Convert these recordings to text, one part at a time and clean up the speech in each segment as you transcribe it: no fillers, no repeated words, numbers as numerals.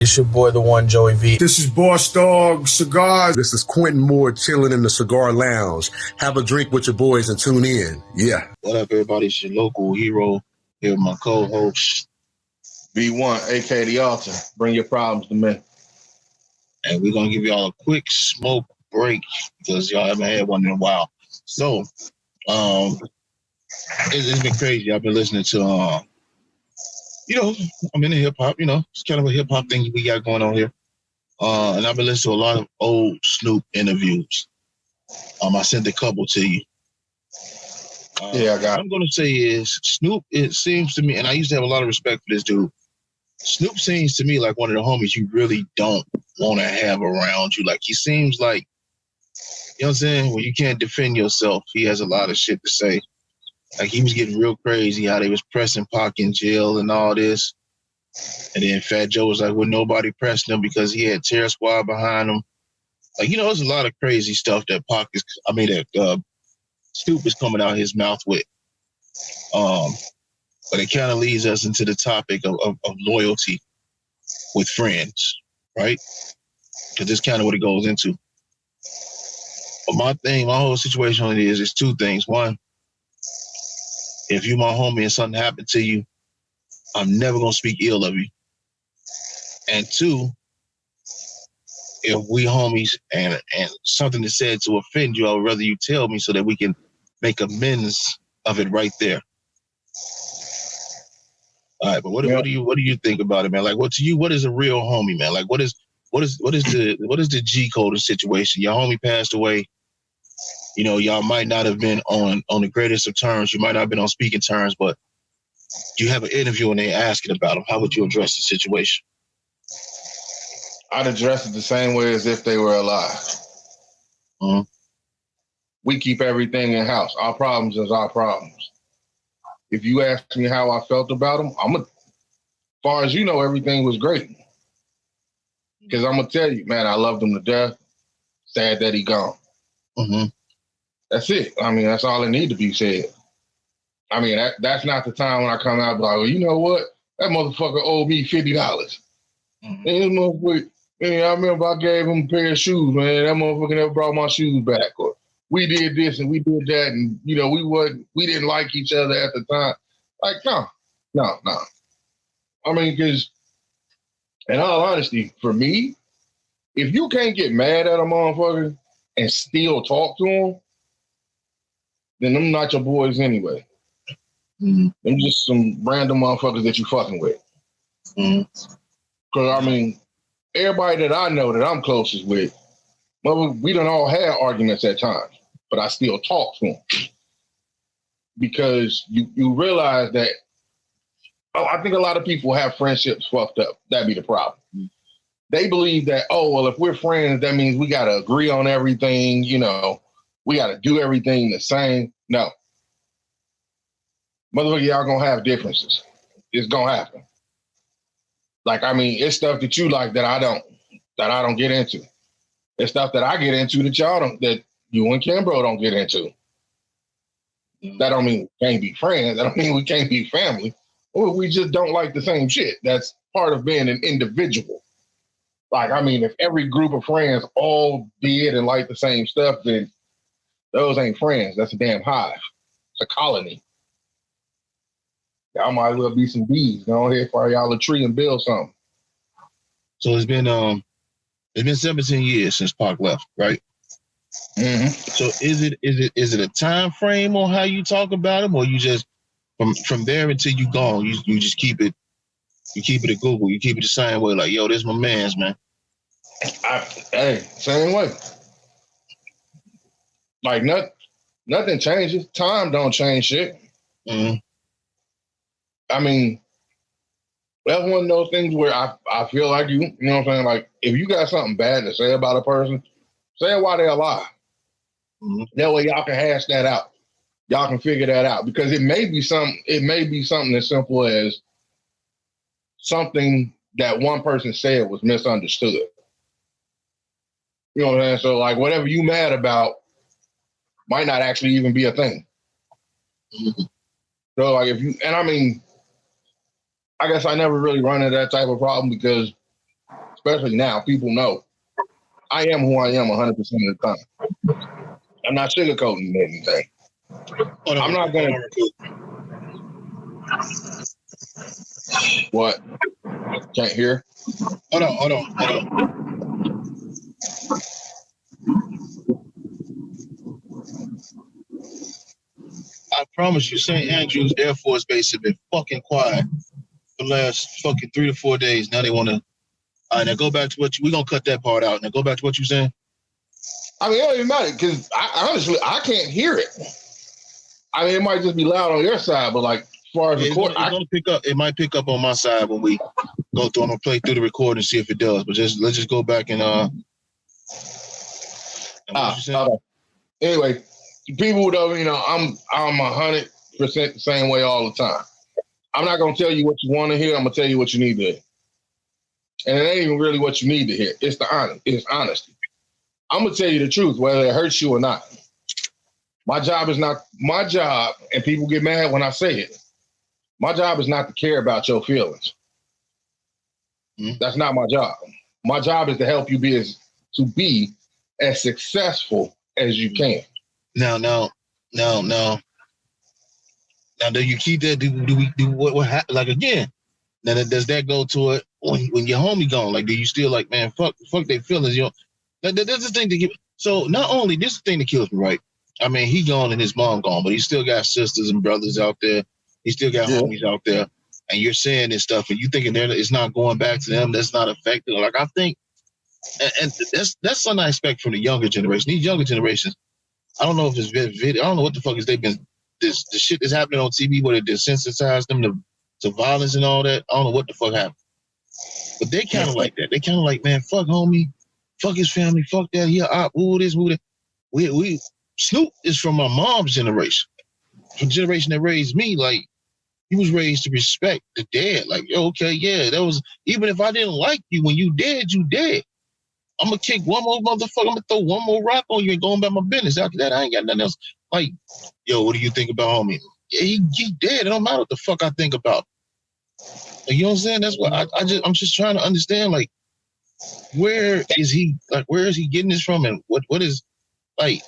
It's your boy, the one Joey V. This is Boss Dog Cigars. This is Quentin Moore chilling in the cigar lounge. Have a drink with your boys and tune in. Yeah. What up, everybody? It's your local hero here with my co-host V1, aka the Altar. Bring your problems to me. And we're gonna give y'all a quick smoke break because y'all haven't had one in a while. So, it's been crazy. I've been listening to, I'm into hip hop. It's kind of a hip hop thing we got going on here. And I've been listening to a lot of old Snoop interviews. I sent a couple to you. Yeah, I got it. What I'm gonna say is Snoop. It seems to me, and I used to have a lot of respect for this dude. Snoop seems to me like one of the homies you really don't want to have around you. Like, he seems like, you know what I'm saying? When you can't defend yourself, he has a lot of shit to say. Like, he was getting real crazy how they was pressing Pac in jail and all this. And then Fat Joe was like, well, nobody pressed him because he had Terror Squad behind him. Like, there's a lot of crazy stuff that Snoop is coming out his mouth with. But it kind of leads us into the topic of loyalty with friends, right? Because that's kind of what it goes into. But my whole situation on it is two things. One, if you my homie and something happened to you, I'm never going to speak ill of you. And two, if we homies and something is said to offend you, I would rather you tell me so that we can make amends of it right there. All right, but what do you think about it, man? Like, what is a real homie, man? Like, what is the G code of situation? Your homie passed away. Y'all might not have been on the greatest of terms. You might not have been on speaking terms, but you have an interview and they asking about him. How would you address the situation? I'd address it the same way as if they were alive. Mm-hmm. We keep everything in house. Our problems is our problems. If you ask me how I felt about him, as far as you know, everything was great. Because I'm going to tell you, man, I loved him to death. Sad that he gone. Mm-hmm. That's it. I mean, that's all that need to be said. I mean, that's not the time when I come out and be like, well, you know what? That motherfucker owed me $50. Mm-hmm. Man, I remember I gave him a pair of shoes, man. That motherfucker never brought my shoes back. Or we did this and we did that, and we didn't like each other at the time. Like, no. I mean, because in all honesty, for me, if you can't get mad at a motherfucker and still talk to him, then them not your boys anyway. Mm-hmm. Them just some random motherfuckers that you fucking with. Mm-hmm. Because, I mean, everybody that I know that I'm closest with, we done all had arguments at times, but I still talk to them. Because you realize that, I think a lot of people have friendships fucked up. That'd be the problem. Mm-hmm. They believe that, if we're friends, that means we got to agree on everything, we got to do everything the same. No. Motherfucker, y'all gonna have differences. It's gonna happen. Like, I mean, it's stuff that you like that I don't get into. It's stuff that I get into that you and Kimbro don't get into. That don't mean we can't be friends. That don't mean we can't be family. Or we just don't like the same shit. That's part of being an individual. Like, I mean, if every group of friends all did and like the same stuff, then those ain't friends. That's a damn hive. It's a colony. Y'all might as well be some bees. Go ahead, fire y'all a tree and build something. So it's been 17 years since Pac left, right? Mm-hmm. So is it a time frame on how you talk about him, or you just from there until you gone, you just keep it at Google, you keep it the same way, like, yo, this my man's, man. Same way. Like, nothing changes. Time don't change shit. Mm-hmm. I mean, that's one of those things where I feel like you know what I'm saying? Like, if you got something bad to say about a person, say it while they're alive. Mm-hmm. That way y'all can hash that out. Y'all can figure that out. Because it may be something as simple as something that one person said was misunderstood. You know what I'm saying? So, like, whatever you mad about might not actually even be a thing. Mm-hmm. So, like, I guess I never really run into that type of problem because especially now, people know I am who I am 100% of the time. I'm not sugarcoating anything. I'm not going to. What? Can't hear? Hold on. I promise you, St. Andrews Air Force Base have been fucking quiet for the last fucking 3 to 4 days. Now they want to. All right, now go back to we're going to cut that part out. Now go back to what you saying. I mean, it don't even matter because honestly, I can't hear it. I mean, it might just be loud on your side, but like, as far as the court, it's going to pick up. It might pick up on my side when we go through. I'm going to play through the record and see if it does. But let's just go back and what you saying? Anyway, people who don't, I'm 100% the same way all the time. I'm not going to tell you what you want to hear. I'm going to tell you what you need to hear. And it ain't even really what you need to hear. It's It's honesty. I'm going to tell you the truth, whether it hurts you or not. My job is not my job, and people get mad when I say it. My job is not to care about your feelings. Mm-hmm. That's not my job. My job is to help you be as successful as you can. Now, do you keep that? Do we do what like again? Now, does that go to it when your homie gone? Like, do you still like, man, fuck their feelings? That's the thing to give. So not only this is the thing that kills me, right? I mean, he gone and his mom gone, but he still got sisters and brothers out there. He still got homies out there, and you're saying this stuff, and you thinking it's not going back to them. That's not affected. Like I think, and that's something I expect from the younger generation. These younger generations, I don't know if it's video. I don't know what the fuck is they've been. The shit that's happening on TV where they desensitize them to violence and all that. I don't know what the fuck happened, but they kind of like that. They kind of like, man, fuck homie, fuck his family, fuck that. Yeah, who this, who that. We Snoop is from my mom's generation, the generation that raised me. Like he was raised to respect the dead. Like, okay, yeah, that was even if I didn't like you when you dead, you dead. I'm gonna kick one more motherfucker. I'm gonna throw one more rock on you and go about my business. After that, I ain't got nothing else. Like, yo, what do you think about homie? Yeah, he dead. It don't matter what the fuck I think about. Like, you know what I'm saying? That's what I'm just trying to understand. Like, where is he? Like, where is he getting this from? And what is like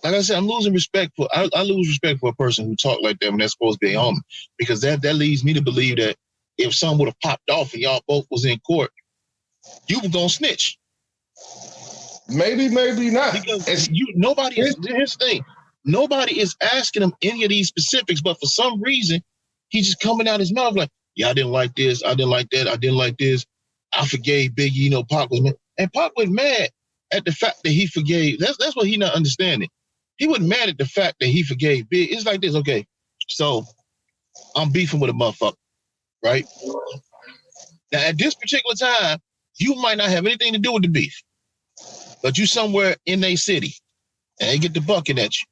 I said, I'm losing respect for. I lose respect for a person who talk like that when they're supposed to be a homie, because that leads me to believe that if someone would have popped off and y'all both was in court, you were gonna snitch. Maybe not. Because here's the thing. Nobody is asking him any of these specifics, but for some reason, he's just coming out his mouth like, yeah, I didn't like this, I didn't like that, I didn't like this. I forgave Biggie, Pac was mad. And Pac was mad at the fact that he forgave. That's what he not understanding. He wasn't mad at the fact that he forgave Big. It's like this, okay, so I'm beefing with a motherfucker, right? Now, at this particular time, you might not have anything to do with the beef, but you somewhere in a city, and they get the bucket at you.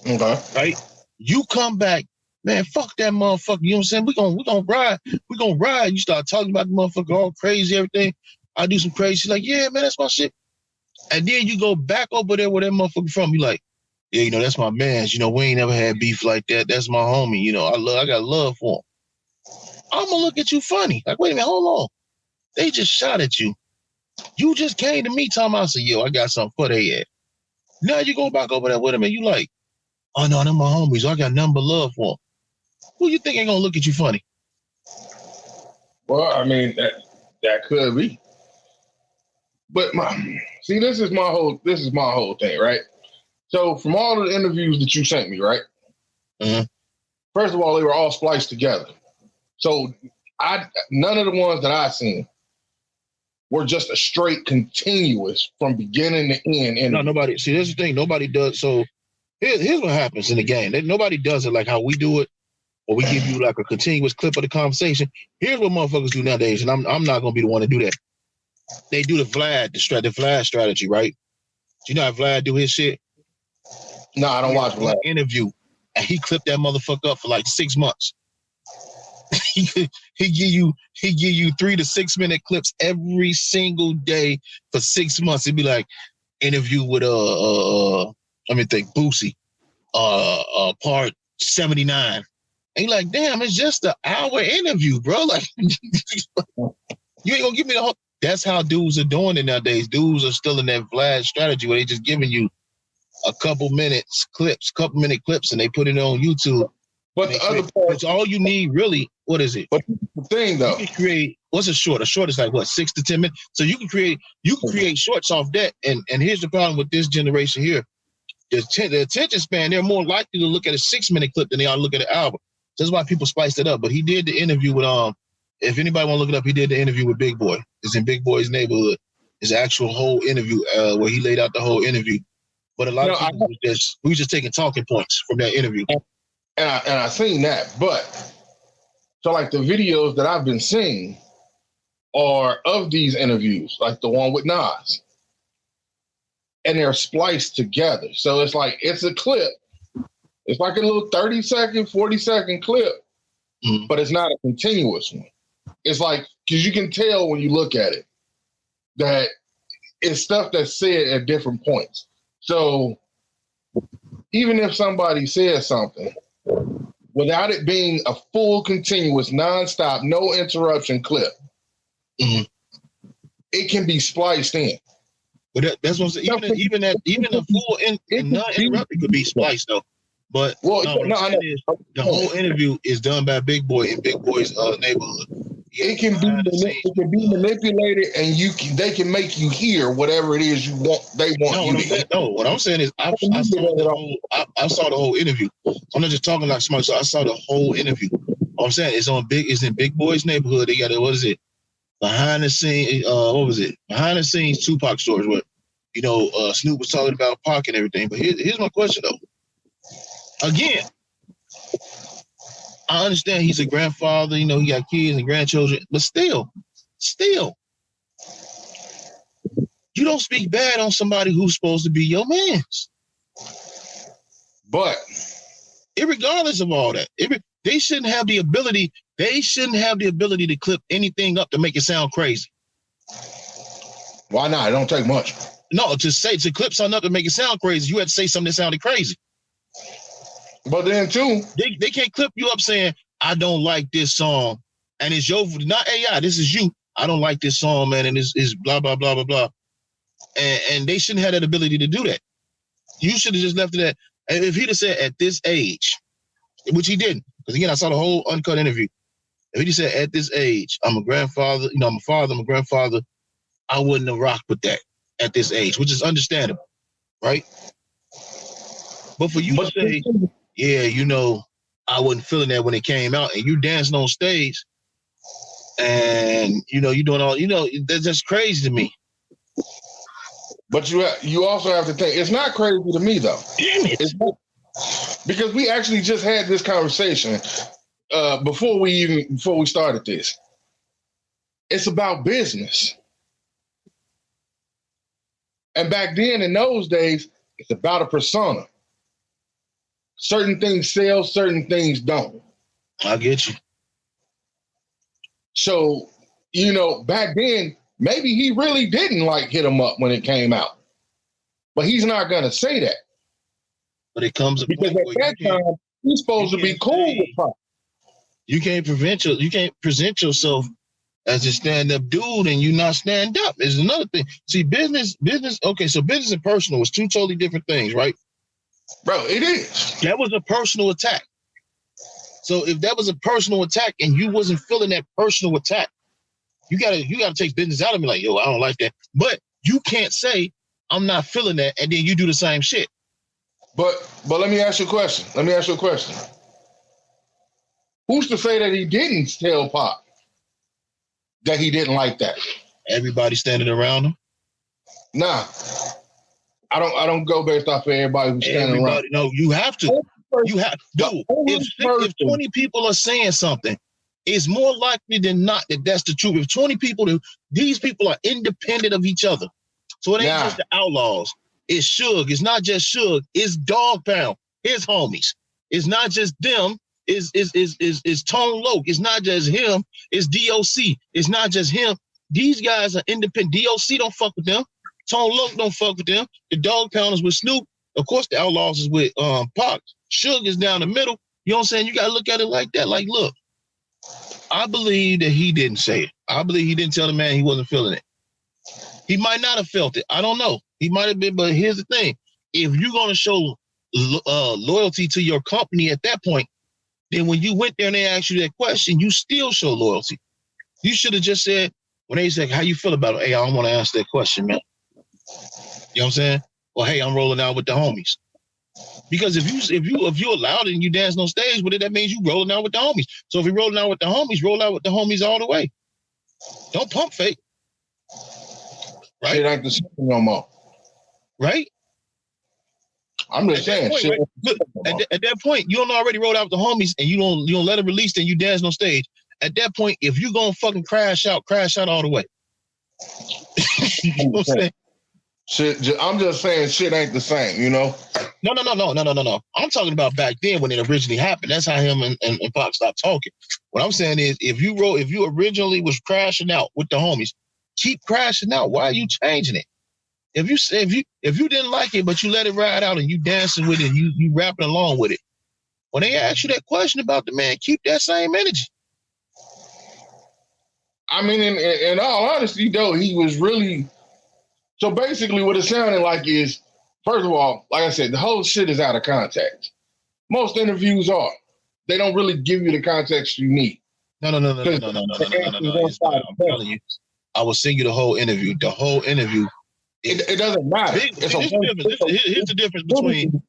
Okay. Right? You come back, man, fuck that motherfucker. You know what I'm saying? We're gonna ride. We're gonna ride. You start talking about the motherfucker all crazy, everything. I do some crazy. She's like, yeah, man, that's my shit. And then you go back over there where that motherfucker from. You like, yeah, that's my man's. We ain't never had beef like that. That's my homie. I got love for him. I'm gonna look at you funny. Like, wait a minute, hold on. They just shot at you. You just came to me talking about, I said, yo, I got something for their ass. Now you go back over there with him and you like, oh no, them my homies. So I got nothing but love for them. Who you think ain't gonna look at you funny? Well, I mean, that could be. But this is my whole thing, right? So from all of the interviews that you sent me, right? Mm-hmm. First of all, they were all spliced together. So none of the ones that I seen were just a straight continuous from beginning to end. No, nobody. See, this is the thing. Nobody does. So here's what happens in the game. Nobody does it like how we do it, or we give you like a continuous clip of the conversation. Here's what motherfuckers do nowadays, and I'm not gonna be the one to do that. They do the Vlad strategy, right? You know how Vlad do his shit? No, I don't watch Vlad. Interview, and he clipped that motherfucker up for like 6 months. he give you 3 to 6 minute clips every single day for 6 months. It'd be like interview with Boosie, part 79. And you're like, damn, it's just an hour interview, bro. Like, you ain't gonna give me the whole. that's how dudes are doing it nowadays. Dudes are still in that Vlad strategy where they just giving you a couple minute clips, and they put it on YouTube. But the other part, it's all you need really. What is it? But the thing though, you can create. What's a short? A short is like what, 6 to 10 minutes. So you can create shorts off that. And here's the problem with this generation here: the attention span. They're more likely to look at a 6-minute clip than they are to look at an album. That's why people spiced it up. But he did the interview with If anybody want to look it up, he did the interview with Big Boy. It's in Big Boy's neighborhood. His actual whole interview, where he laid out the whole interview. But a lot of people we were just taking talking points from that interview. And I seen that, but so like the videos that I've been seeing are of these interviews, like the one with Nas, and they're spliced together. So it's like it's a clip. It's like a little 30-second, 40-second clip, but it's not a continuous one. It's like, because you can tell when you look at it that it's stuff that's said at different points. So even if somebody says something, without it being a full, continuous, nonstop, no interruption clip, it can be spliced in. But that's what I'm saying. Even a full non-interrupted could be spliced though. But the whole interview is done by Big Boy in Big Boy's neighborhood. Yeah, it can be manipulated, and they can make you hear whatever it is you want. They want you to hear. No, what I'm saying is I saw the whole interview. I'm not just talking like smart. So I saw the whole interview. All I'm saying it's in Big Boy's neighborhood. They got behind the scenes. Behind the scenes Tupac stories where Snoop was talking about Pac and everything. But here's my question though. Again, I understand he's a grandfather, he got kids and grandchildren, but still, you don't speak bad on somebody who's supposed to be your man. But irregardless of all that, they shouldn't have the ability to clip anything up to make it sound crazy. Why not? It don't take much. No, to clip something up to make it sound crazy, you have to say something that sounded crazy. But then too, they can't clip you up saying, I don't like this song. And it's not AI, this is you. I don't like this song, man, and it's blah, blah, blah, blah, blah. And they shouldn't have that ability to do that. You should have just left it at, and if he'd have said at this age, which he didn't, because again, I saw the whole uncut interview. If he'd have said at this age, I'm a grandfather, I'm a father, I'm a grandfather, I wouldn't have rocked with that at this age, which is understandable, right? But for you to say, yeah, I wasn't feeling that when it came out, and you dancing on stage, and you doing all, that's just crazy to me. But you also have to think it's not crazy to me though. Damn it! Because we actually just had this conversation before we started this. It's about business, and back then in those days, it's about a persona. Certain things sell, certain things don't. I get you. So, back then, maybe he really didn't like Hit 'Em Up when it came out. But he's not going to say that. But it comes a because point at that time, he's supposed to be cool with Pop. You can't present yourself as a stand-up dude and you not stand up. Is another thing. See, business, okay, so business and personal is two totally different things, right? Bro, it is. That was a personal attack. So if that was a personal attack and you wasn't feeling that personal attack, you gotta take business out of me like, yo, I don't like that. But you can't say I'm not feeling that and then you do the same shit. But let me ask you a question. Who's to say that he didn't tell Pop that he didn't like that? Everybody standing around him? Nah. I don't go based off of everybody who's standing around. No, you have to. Dude, if 20 people are saying something, it's more likely than not that that's the truth. If 20 people, these people are independent of each other. So it ain't just the Outlaws. It's Suge. It's not just Suge. It's Dog Pound, his homies. It's not just them. It's Tone Loc. It's not just him. It's DOC. It's not just him. These guys are independent. DOC don't fuck with them. Tone Loc don't fuck with them. The Dog Pound is with Snoop. Of course, the Outlaws is with Pac. Suge is down the middle. You know what I'm saying? You got to look at it like that. Like, look, I believe that he didn't say it. I believe he didn't tell the man he wasn't feeling it. He might not have felt it. I don't know. He might have been, but here's the thing. If you're going to show loyalty to your company at that point, then when you went there and they asked you that question, you still show loyalty. You should have just said, when they said, how you feel about it? Hey, I don't want to answer that question, man. You know what I'm saying? Well, hey, I'm rolling out with the homies. Because if you allowed it and you danced on stage with it, that means you rolling out with the homies. So if you're rolling out with the homies, roll out with the homies all the way. Don't pump fake. Right? Shit ain't the same no more. Right? I'm just saying. Point, right? Look, at that point, you don't already roll out with the homies and you don't let it release and you dance on stage. At that point, if you gonna fucking crash out all the way. You know what I'm saying? Shit, I'm just saying shit ain't the same, you know? No. I'm talking about back then when it originally happened. That's how him and Pac stopped talking. What I'm saying is if you originally was crashing out with the homies, keep crashing out. Why are you changing it? If you didn't like it, but you let it ride out and you dancing with it, you rapping along with it. When they ask you that question about the man, keep that same energy. I mean, in all honesty, though, he was really. So basically, what it sounded like is, first of all, like I said, the whole shit is out of context. Most interviews are. They don't really give you the context you need. No. I'm telling you, I will send you the whole interview. The whole interview. It doesn't matter. Here's the difference between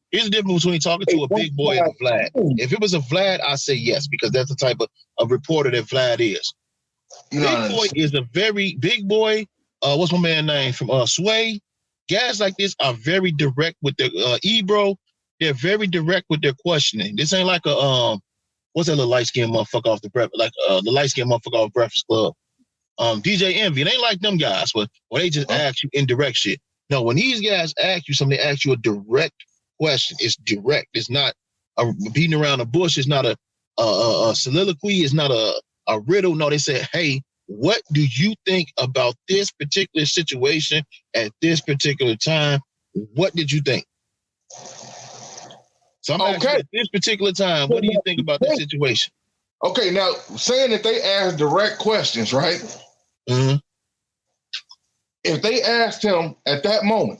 talking to a big boy and a Vlad. If it was a Vlad, I say yes, because that's the type of reporter that Vlad is. Big boy is a very big boy. What's my man's name from Sway? Guys like this are very direct with their Ebro. They're very direct with their questioning. This ain't like a what's that little light skinned motherfucker off the breakfast, like the light skinned motherfucker off Breakfast Club. DJ Envy. It ain't like them guys, but when they just ask you indirect shit. No, when these guys ask you something, they ask you a direct question. It's direct. It's not a beating around the bush. It's not a soliloquy. It's not a riddle. No, they say, hey, what do you think about this particular situation at this particular time? What did you think? So I'm asking at this particular time, what do you think about this situation? Okay, now saying that they ask direct questions, right? Mm-hmm. If they asked him at that moment,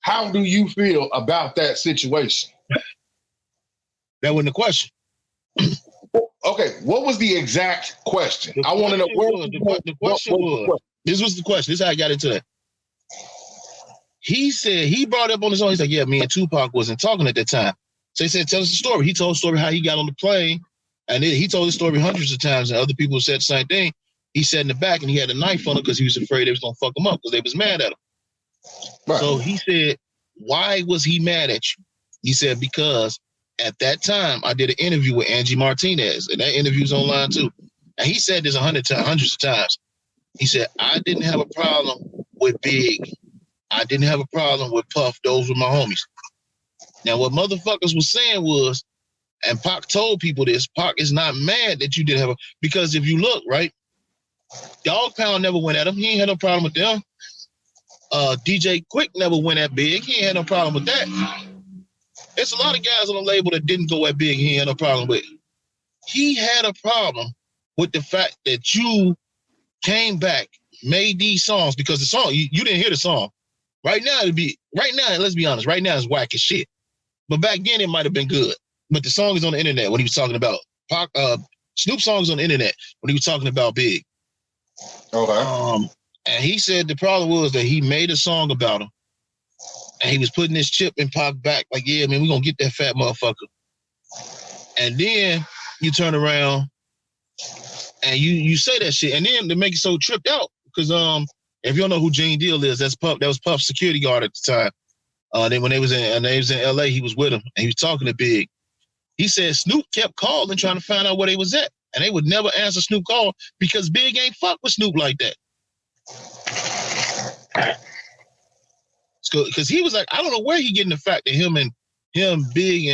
how do you feel about that situation? That wasn't the question. Okay, what was the exact question? I want to know where the question was. This was the question. This is how I got into that. He said, he brought up on his own. He's like, yeah, me and Tupac wasn't talking at that time. So he said, tell us the story. He told the story how he got on the plane. And then he told the story hundreds of times, and other people said the same thing. He sat in the back and he had a knife on him because he was afraid they was going to fuck him up because they was mad at him. Right. So he said, why was he mad at you? He said, because at that time, I did an interview with Angie Martinez, and that interview's online too. And he said this hundreds of times. He said, I didn't have a problem with Big. I didn't have a problem with Puff. Those were my homies. Now, what motherfuckers was saying was, and Pac told people this, Pac is not mad that you didn't have a, because if you look, right, Dog Pound never went at him. He ain't had no problem with them. DJ Quick never went at Big. He ain't had no problem with that. There's a lot of guys on the label that didn't go at Big. He ain't had no problem with. He had a problem with the fact that you came back, made these songs, because the song, you didn't hear the song. Right now, let's be honest, right now it's whack as shit. But back then it might have been good. But the song is on the internet when he was talking about Pac, Snoop songs on the internet when he was talking about Big. Okay. And he said the problem was that he made a song about him. And he was putting his chip in Pac back, like, yeah, man, we're going to get that fat motherfucker. And then you turn around and you say that shit. And then to make it so tripped out, because if you don't know who Gene Deal is, that was Puff's security guard at the time. Then when they was in LA, he was with him and he was talking to Big. He said Snoop kept calling trying to find out where they was at. And they would never answer Snoop call because Big ain't fuck with Snoop like that. Because he was like, I don't know where he getting the fact that him, Big,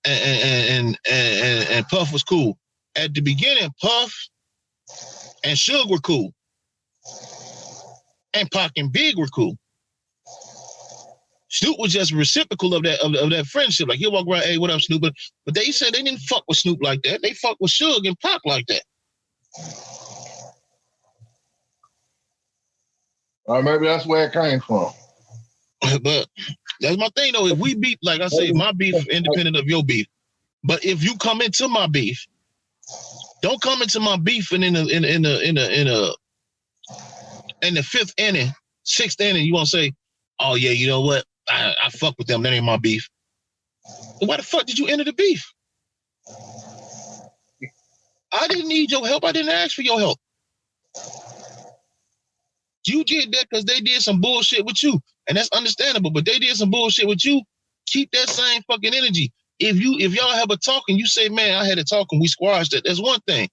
and Puff was cool. At the beginning, Puff and Suge were cool. And Pac and Big were cool. Snoop was just reciprocal of that friendship. Like he'll walk around, hey, what up, Snoop? But they said they didn't fuck with Snoop like that. They fucked with Suge and Pac like that. Or maybe that's where it came from. But that's my thing though. If we beef, like I say, my beef independent of your beef. But if you come into my beef, don't come into my beef and in the fifth inning, sixth inning, you want to say, "Oh yeah, you know what? I fuck with them. That ain't my beef." But why the fuck did you enter the beef? I didn't need your help. I didn't ask for your help. You did that because they did some bullshit with you, and that's understandable. But they did some bullshit with you. Keep that same fucking energy. If y'all have a talk and you say, "Man, I had a talk and we squashed it," that's one thing.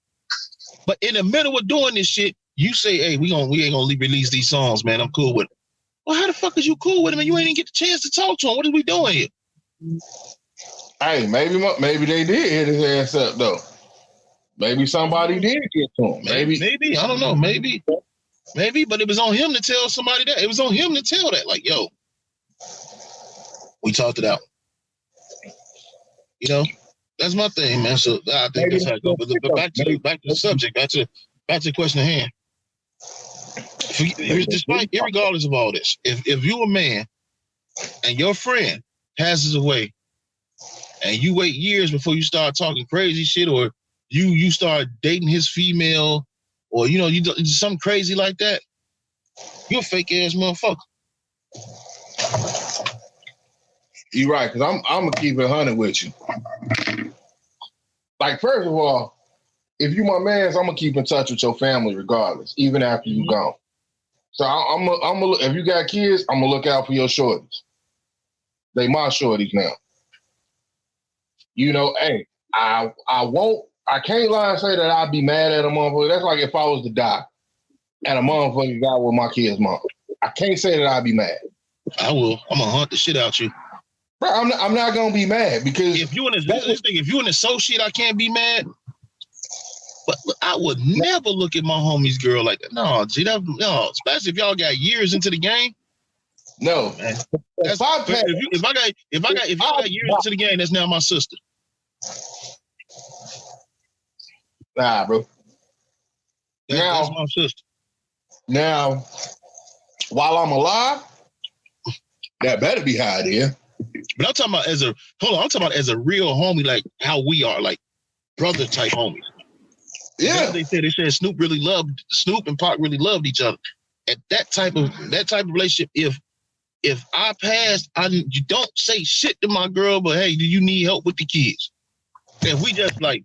But in the middle of doing this shit, you say, "Hey, we ain't gonna release these songs, man. I'm cool with it." Well, how the fuck is you cool with him and you ain't even get the chance to talk to him? What are we doing here? Hey, maybe they did hit his ass up though. Maybe somebody did get to him. Maybe I don't know. Maybe, but it was on him to tell somebody that. It was on him to tell that. Like, yo, we talked it out. You know, that's my thing, man. So I think that's how it goes. But back to the subject. Back to the question at hand. Irregardless of all this, if you a man and your friend passes away, and you wait years before you start talking crazy shit, or you start dating his female, or you do something crazy like that, you're a fake ass motherfucker. You're right, because I'm gonna keep it 100 with you. Like, first of all, if you my mans, I'm gonna keep in touch with your family regardless, even after you gone. So I'm gonna if you got kids, I'm gonna look out for your shorties. They my shorties now. Hey, I can't lie and say that I'd be mad at a motherfucker. That's like if I was to die and a motherfucker got with my kid's mom. I can't say that I'd be mad. I will. I'm gonna hunt the shit out you. Bro, I'm not gonna be mad because if you an associate, I can't be mad. But I would never look at my homie's girl like that. No, no. Especially if y'all got years into the game. No, man. If y'all got years into the game, that's now my sister. Nah, bro. That's my sister. Now, while I'm alive, that better be how it is. But I'm talking about as a real homie, like how we are, like brother type homies. Yeah. They said Snoop and Pac really loved each other. At that type of relationship, if I passed, you don't say shit to my girl, but hey, do you need help with the kids? If we just like,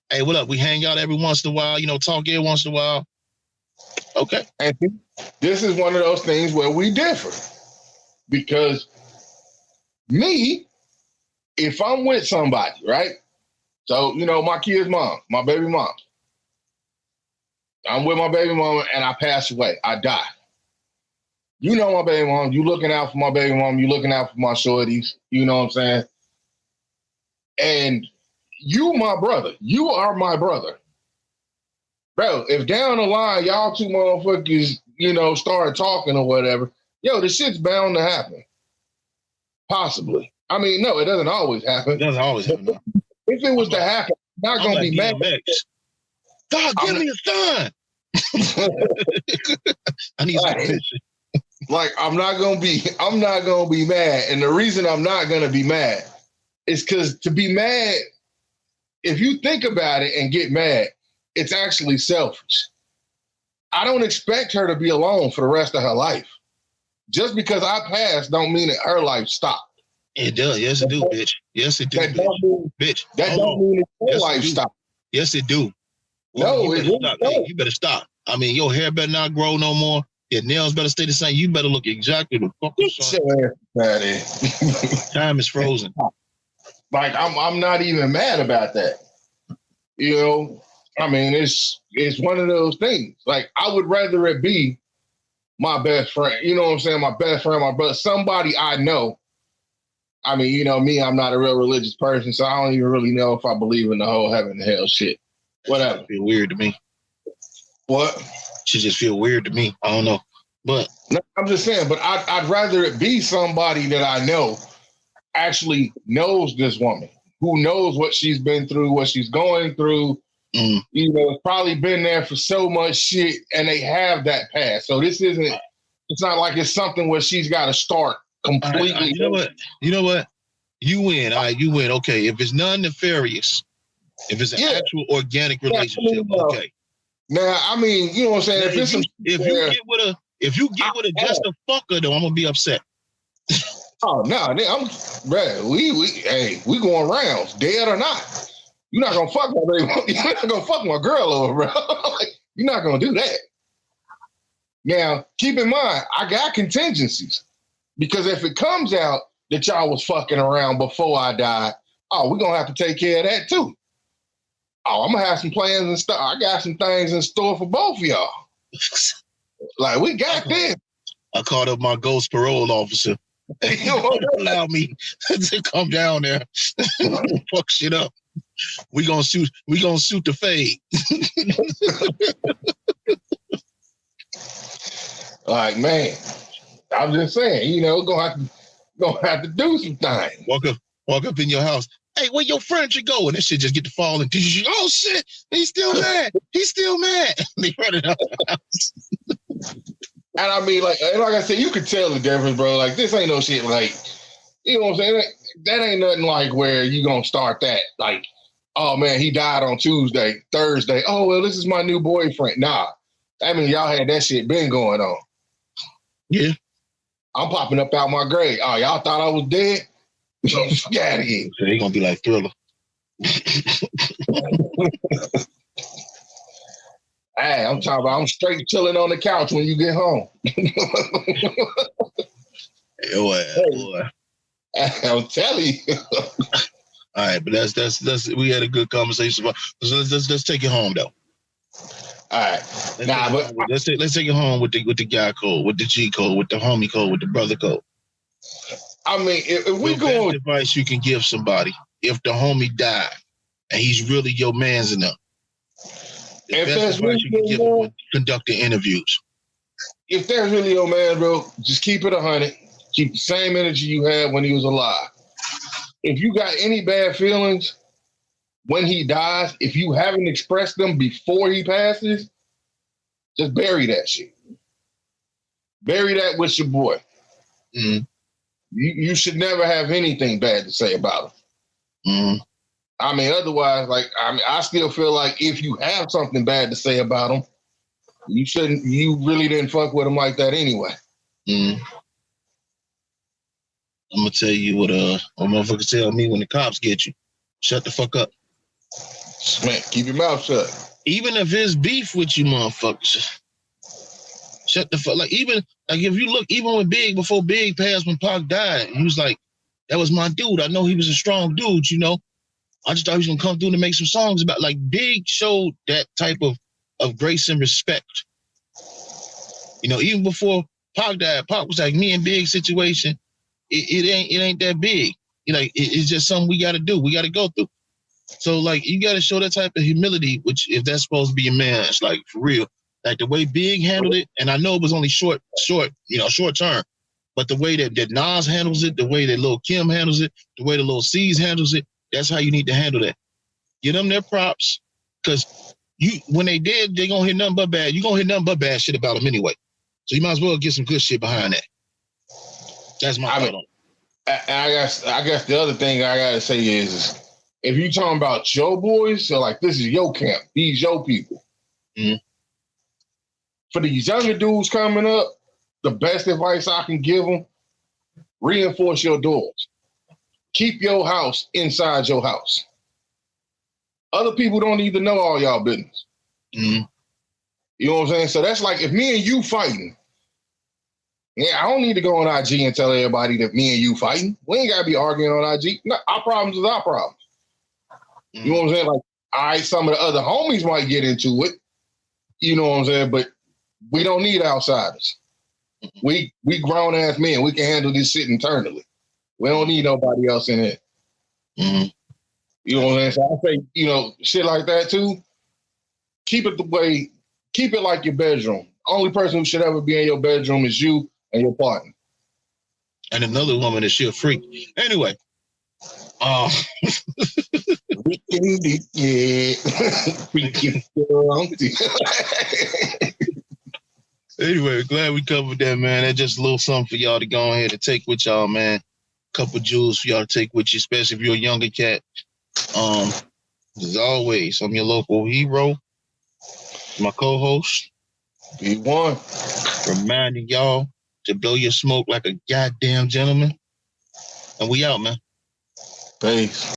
hey, what up? We hang out every once in a while, talk every once in a while. Okay. And this is one of those things where we differ. Because me, if I'm with somebody, right? So, my kid's mom, my baby mom. I'm with my baby mama and I pass away. I die. My baby mom. You looking out for my baby mom. You looking out for my shorties. You know what I'm saying? And you, my brother. You are my brother. Bro, if down the line, y'all two motherfuckers, start talking or whatever, this shit's bound to happen. Possibly. I mean, no, it doesn't always happen. It doesn't always happen. If it was to happen, I'm not going to be mad. God, give me a sign. I need some attention. Like, I'm not gonna be mad. And the reason I'm not gonna be mad is because to be mad, if you think about it and get mad, it's actually selfish. I don't expect her to be alone for the rest of her life. Just because I passed don't mean that her life stopped. It does. Yes, it do, bitch. Yes, it do, bitch. That don't mean that her life stopped. Yes, it do. No, you better stop. I mean, your hair better not grow no more. Your nails better stay the same. You better look exactly the fuck the same. Time is frozen. Like, I'm not even mad about that. I mean, it's one of those things. Like, I would rather it be my best friend. You know what I'm saying? My best friend, my brother, somebody I know. I mean, me, I'm not a real religious person, so I don't even really know if I believe in the whole heaven and hell shit. Whatever. Feel weird to me. What? Should just feel weird to me. I don't know. But no, I'm just saying, but I'd rather it be somebody that I know actually knows this woman, who knows what she's been through, what she's going through. It's probably been there for so much shit, and they have that past. So this isn't It's not like it's something where she's got to start completely. All right, you know what? You win. All right, you win. Okay, if it's non-nefarious, if it's an actual organic relationship, okay. Now, I mean, you know what I'm saying? Now, if you get with a just a fucker, though, I'm gonna be upset. Oh no, we going rounds, dead or not. You're not gonna fuck my baby. You're not gonna fuck my girl over, bro. Like, you're not gonna do that. Now, keep in mind, I got contingencies because if it comes out that y'all was fucking around before I died, we're gonna have to take care of that too. I'm gonna have some plans and stuff. I got some things in store for both of y'all. Like, we got this. I called up my ghost parole officer. He don't allow me to come down there fuck shit up. We gonna shoot the fade. Like, man, I'm just saying, gonna have to do some things. Walk up in your house. Hey, where your furniture go? And this shit just get to fall and oh shit, he's still mad. He's still mad. They run it out the house. And I mean, like I said, you could tell the difference, bro. Like, this ain't no shit like, you know what I'm saying? That ain't nothing like where you gonna start that. Like, oh man, he died on Tuesday, Thursday. Oh, well, this is my new boyfriend. Nah. I mean, y'all had that shit been going on. Yeah. I'm popping up out my grave. Oh, y'all thought I was dead? Get out of here. So they gonna be like Thriller. Hey, I'm talking about I'm straight chilling on the couch when you get home. Boy. I'm telling you. All right, but that's we had a good conversation about. So let's take it home though. All right. Let's take it home with the guy code, with the G code, with the homie code, with the brother code. I mean, if we go best advice you can give somebody if the homie died and he's really your man's enough. The best advice you can give him when conducting interviews. If that's really your man, bro, just keep it 100. Keep the same energy you had when he was alive. If you got any bad feelings when he dies, if you haven't expressed them before he passes, just bury that shit. Bury that with your boy. Mm-hmm. You should never have anything bad to say about him. Mm-hmm. I mean, otherwise, I still feel like if you have something bad to say about him, you really didn't fuck with him like that anyway. Mm-hmm. I'm gonna tell you what motherfuckers tell me when the cops get you. Shut the fuck up. Man, keep your mouth shut. Even if it's beef with you motherfuckers, shut the fuck. Like if you look, even when before Big passed, when Pac died, he was like, that was my dude. I know he was a strong dude, I just thought he was gonna come through to make some songs about, like, Big showed that type of grace and respect. Even before Pac died, Pac was like, me and Big situation, it ain't that big. It's just something we gotta do. We gotta go through. So, like, you gotta show that type of humility, which, if that's supposed to be a man, it's like, for real. Like, the way Big handled it, and I know it was only short term, but the way that Nas handles it, the way that Lil Kim handles it, the way that Lil C's handles it, that's how you need to handle that. Give them their props, because when they did, they gonna hear nothing but bad. You gonna hear nothing but bad shit about them anyway. So you might as well get some good shit behind that. That's my thought on it. I guess the other thing I gotta say is if you talking about your boys, so like, this is your camp, these your people. Mm-hmm. For these younger dudes coming up, the best advice I can give them: reinforce your doors. Keep your house inside your house. Other people don't need to know all y'all business. Mm-hmm. You know what I'm saying? So that's like, if me and you fighting, I don't need to go on IG and tell everybody that me and you fighting. We ain't gotta be arguing on IG. No, our problems is our problems. Mm-hmm. You know what I'm saying? Like, all right, some of the other homies might get into it. You know what I'm saying? But we don't need outsiders. We grown ass men. We can handle this shit internally. We don't need nobody else in it. Mm-hmm. You know what I'm saying? So I say, shit like that too. Keep it like your bedroom. Only person who should ever be in your bedroom is you and your partner. And another woman that she'll freak. Anyway. Anyway, glad we covered that, man. That's just a little something for y'all to go ahead and take with y'all, man. Couple jewels for y'all to take with you, especially if you're a younger cat. As always, I'm your local hero, my co-host. B1. Reminding y'all to blow your smoke like a goddamn gentleman. And we out, man. Peace.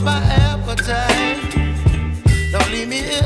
My appetite, don't leave me here.